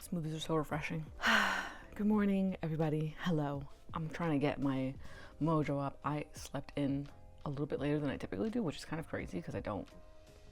Smoothies are so refreshing. Good morning, everybody. Hello. I'm trying to get my mojo up. I slept in a little bit later than I typically do, which is kind of crazy because I don't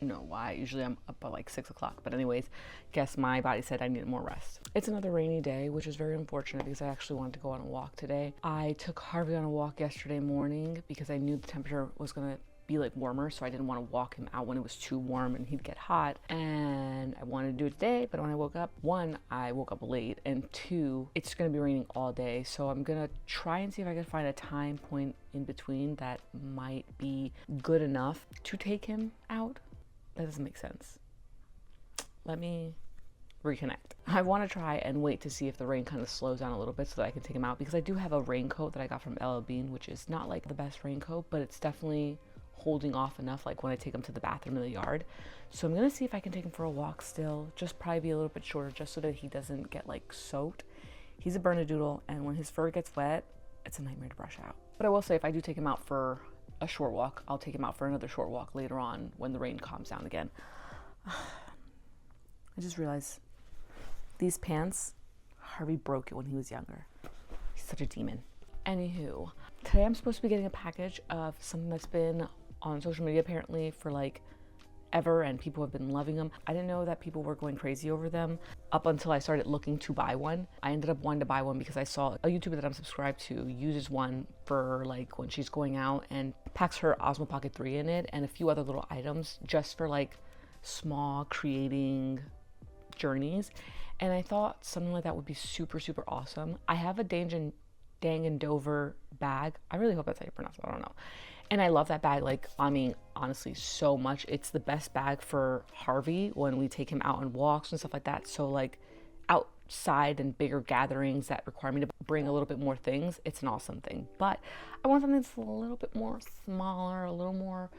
know why. Usually I'm up by like 6 o'clock, but anyways, guess my body said I needed more rest. It's another rainy day, which is very unfortunate because I actually wanted to go on a walk today. I took Harvey on a walk yesterday morning because I knew the temperature was gonna be like warmer, so I didn't want to walk him out when it was too warm and he'd get hot. And I wanted to do it today, but when I woke up, one, I woke up late, and two, it's gonna be raining all day. So I'm gonna try and see if I can find a time point in between that might be good enough to take him out. That doesn't make sense. Let me reconnect. I want to try and wait to see if the rain kind of slows down a little bit so that I can take him out, because I do have a raincoat that I got from LL Bean, which is not like the best raincoat, but it's definitely holding off enough like when I take him to the bathroom in the yard. So I'm gonna see if I can take him for a walk still, just probably be a little bit shorter just so that he doesn't get like soaked. He's a Bernedoodle, and when his fur gets wet, it's a nightmare to brush out. But I will say, if I do take him out for a short walk, I'll take him out for another short walk later on when the rain calms down again. I just realized these pants, Harvey broke it when he was younger. He's such a demon. Anywho, today I'm supposed to be getting a package of something that's been on social media apparently for like ever, and people have been loving them. I didn't know that people were going crazy over them up until I started looking to buy one. I ended up wanting to buy one because I saw a YouTuber that I'm subscribed to uses one for like when she's going out and packs her Osmo Pocket 3 in it and a few other little items just for like small creating journeys. And I thought something like that would be super, super awesome. I have a Dang and Dover bag. I really hope that's how you pronounce it. I don't know. And I love that bag, like, I mean, honestly, so much. It's the best bag for Harvey when we take him out on walks and stuff like that. So like outside and bigger gatherings that require me to bring a little bit more things, it's an awesome thing. But I want something that's a little bit more smaller, a little more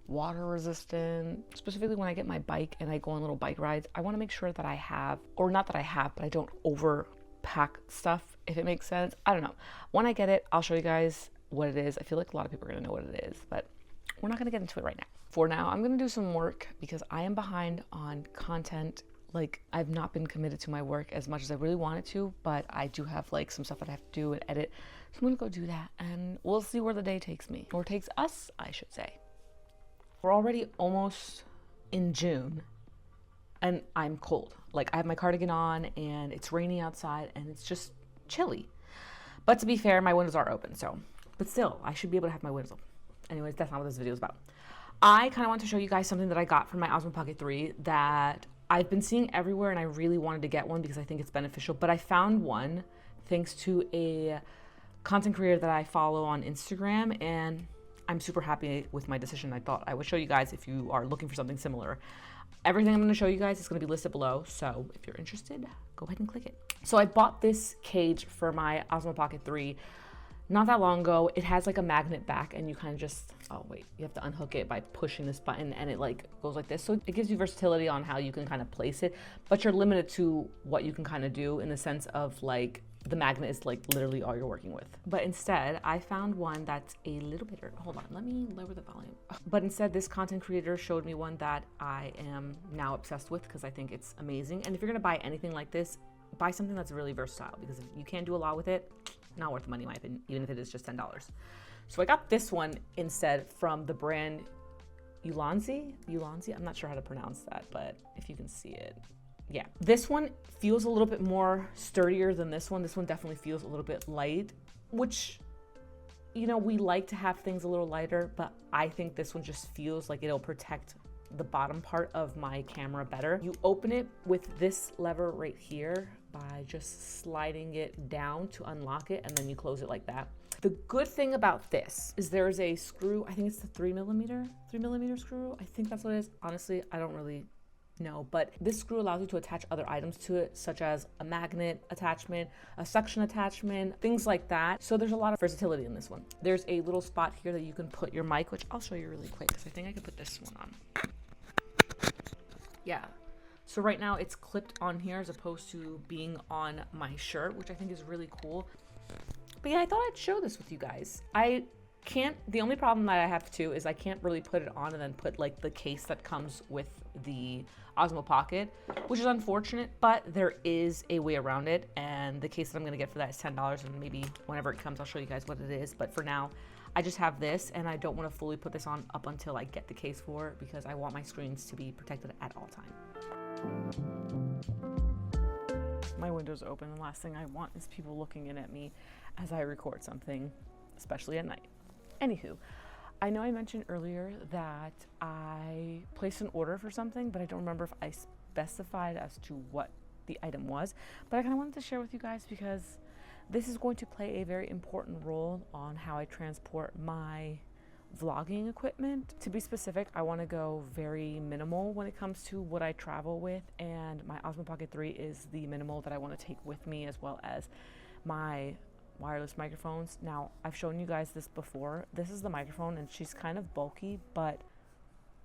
water resistant. Specifically when I get my bike and I go on little bike rides, I want to make sure that I have, or not that I have, but I don't overpack stuff, if it makes sense. I don't know. When I get it, I'll show you guys what it is. I feel like a lot of people are gonna know what it is, but we're not gonna get into it right now. For now, I'm gonna do some work because I am behind on content. Like, I've not been committed to my work as much as I really wanted to, but I do have like some stuff that I have to do and edit. So I'm gonna go do that and we'll see where the day takes me, or takes us, I should say. We're already almost in June and I'm cold. Like, I have my cardigan on and it's raining outside and it's just chilly. But to be fair, my windows are open, so. But still, I should be able to have my windows open. Anyways, that's not what this video is about. I kind of want to show you guys something that I got from my Osmo Pocket 3 that I've been seeing everywhere, and I really wanted to get one because I think it's beneficial. But I found one thanks to a content creator that I follow on Instagram, and I'm super happy with my decision. I thought I would show you guys if you are looking for something similar. Everything I'm going to show you guys is going to be listed below, so if you're interested, go ahead and click it. So I bought this cage for my Osmo Pocket 3 not that long ago. It has like a magnet back, and you kind of just, oh wait, you have to unhook it by pushing this button, and it like goes like this. So it gives you versatility on how you can kind of place it, but you're limited to what you can kind of do in the sense of like the magnet is like literally all you're working with. But instead, I found one that's a little bit, hold on, let me lower the volume. But instead, this content creator showed me one that I am now obsessed with because I think it's amazing. And if you're gonna buy anything like this, buy something that's really versatile, because if you can't do a lot with it, not worth the money in my opinion, even if it is just $10. So I got this one instead from the brand Ulanzi. I'm not sure how to pronounce that, but if you can see it. Yeah, this one feels a little bit more sturdier than this one. This one definitely feels a little bit light, which, you know, we like to have things a little lighter, but I think this one just feels like it'll protect the bottom part of my camera better. You open it with this lever right here by just sliding it down to unlock it, and then you close it like that. The good thing about this is there is a screw, I think it's the 3mm screw. I think that's what it is. Honestly, I don't really know, but this screw allows you to attach other items to it, such as a magnet attachment, a suction attachment, things like that. So there's a lot of versatility in this one. There's a little spot here that you can put your mic, which I'll show you really quick because I think I can put this one on. Yeah. So right now it's clipped on here as opposed to being on my shirt, which I think is really cool. But yeah, I thought I'd show this with you guys. I The only problem that I have too is I can't really put it on and then put like the case that comes with the Osmo Pocket, which is unfortunate, but there is a way around it. And the case that I'm gonna get for that is $10, and maybe whenever it comes, I'll show you guys what it is. But for now, I just have this, and I don't wanna fully put this on up until I get the case for it, because I want my screens to be protected at all times. My window's open, and the last thing I want is people looking in at me as I record something, especially at night. Anywho, I know I mentioned earlier that I placed an order for something, but I don't remember if I specified as to what the item was. But I kind of wanted to share with you guys because this is going to play a very important role on how I transport my vlogging equipment. To be specific, I want to go very minimal when it comes to what I travel with, and my Osmo Pocket 3 is the minimal that I want to take with me, as well as my wireless microphones. Now, I've shown you guys this before. This is the microphone, and she's kind of bulky, but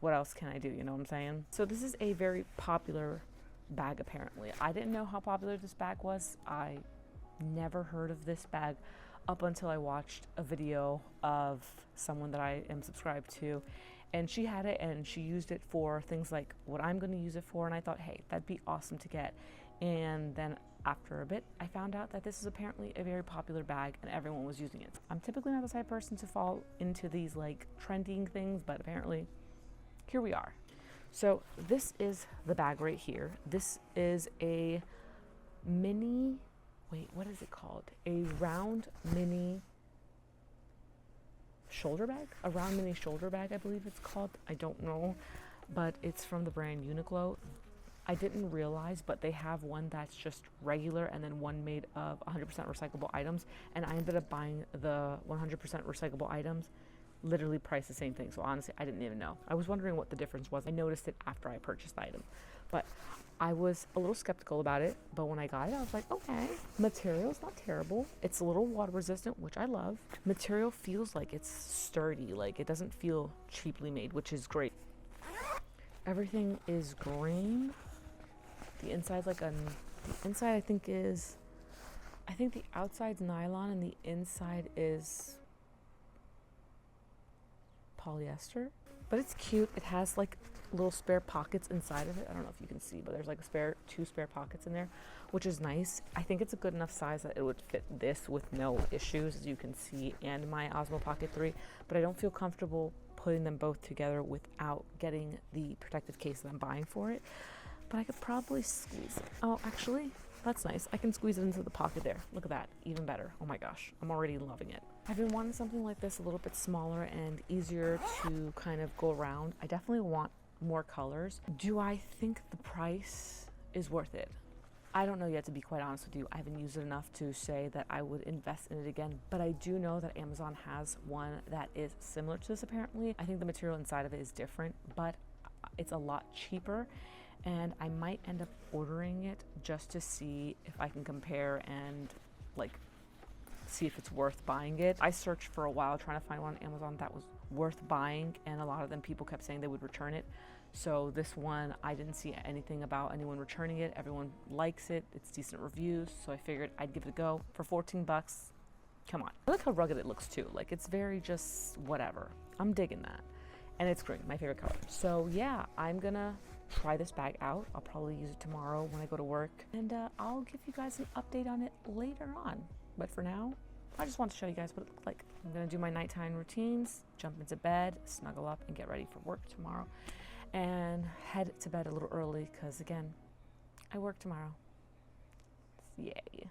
what else can I do? You know what I'm saying? So this is a very popular bag, apparently. I didn't know how popular this bag was. I never heard of this bag up until I watched a video of someone that I am subscribed to, and she had it, and she used it for things like what I'm going to use it for, and I thought, hey, that'd be awesome to get. And then after a bit, I found out that this is apparently a very popular bag and everyone was using it. I'm typically not the type of person to fall into these like trending things, but apparently here we are. So this is the bag right here. This is a mini, wait, what is it called? A round mini shoulder bag? A round mini shoulder bag, I believe it's called. I don't know, but it's from the brand Uniqlo. I didn't realize, but they have one that's just regular and then one made of 100% recyclable items. And I ended up buying the 100% recyclable items, literally priced the same thing. So honestly, I didn't even know. I was wondering what the difference was. I noticed it after I purchased the item, but I was a little skeptical about it. But when I got it, I was like, okay, material's not terrible. It's a little water resistant, which I love. Material feels like it's sturdy. Like it doesn't feel cheaply made, which is great. Everything is green. The inside's like the inside I think the outside's nylon and the inside is polyester, but it's cute. It has like little spare pockets inside of it. I don't know if you can see, but there's like two spare pockets in there, which is nice. I think it's a good enough size that it would fit this with no issues, as you can see, and my Osmo Pocket 3, but I don't feel comfortable putting them both together without getting the protective case that I'm buying for it. But I could probably squeeze it. Oh, actually, that's nice. I can squeeze it into the pocket there. Look at that, even better. Oh my gosh, I'm already loving it. I've been wanting something like this a little bit smaller and easier to kind of go around. I definitely want more colors. Do I think the price is worth it? I don't know yet, to be quite honest with you. I haven't used it enough to say that I would invest in it again, but I do know that Amazon has one that is similar to this apparently. I think the material inside of it is different, but it's a lot cheaper. And I might end up ordering it just to see if I can compare and like see if it's worth buying it. I searched for a while trying to find one on Amazon that was worth buying, and a lot of them people kept saying they would return it. So this one, I didn't see anything about anyone returning it. Everyone likes it. It's decent reviews, so I figured I'd give it a go. For 14 bucks, come on. I like how rugged it looks too. Like it's very just whatever. I'm digging that. And it's green, my favorite color. So yeah, I'm gonna try this bag out. I'll probably use it tomorrow when I go to work, and I'll give you guys an update on it later on. But for now, I just want to show you guys what it looked like. I'm gonna do my nighttime routines, jump into bed, snuggle up, and get ready for work tomorrow, and head to bed a little early because again, I work tomorrow. Yay.